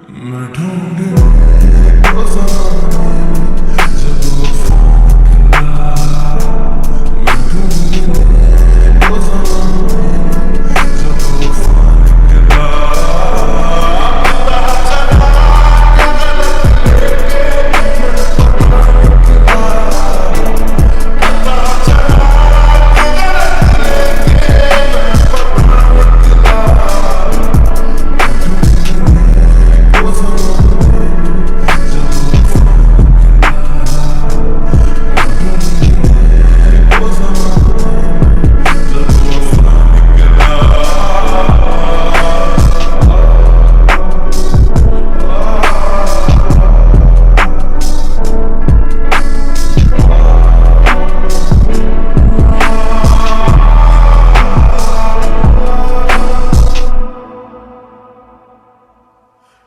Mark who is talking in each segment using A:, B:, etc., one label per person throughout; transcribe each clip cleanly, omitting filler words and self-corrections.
A: मैं ढूंढने को ज़माने में जब वफा निकला, मैं ढूंढने को ज़माने में जब वफा निकला।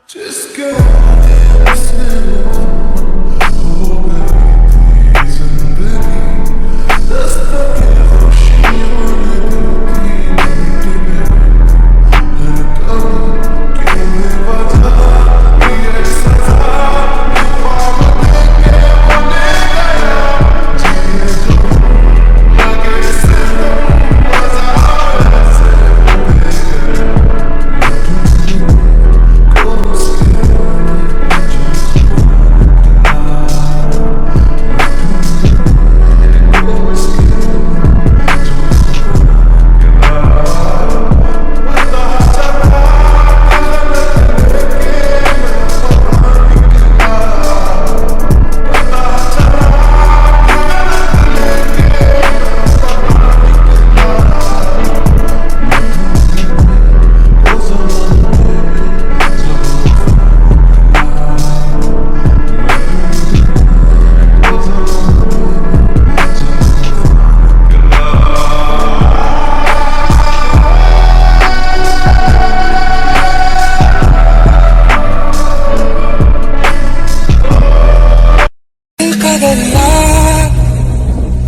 A: जिसके से हो गई थी जिंदगी, दस्तके खुशियों ने दी हर कम की बेवजह ये सजा ख्वाब देके बने गया, जिए जो लगे सितम मज़ा ऐसे हो गया।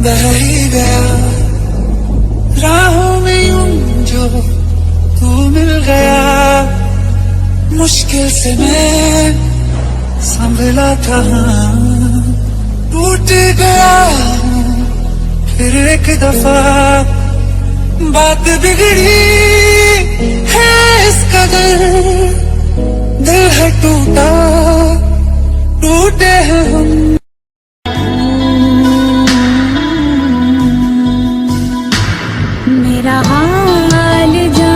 A: बह ही गया राहों में यूं जो तू मिल गया, मुश्किल से मैं संभला था, टूट गया फिर एक दफा, बात बिगड़ी है इस कदर, दिल है टूटा टूटे हैं हम।
B: मेरा हाल जा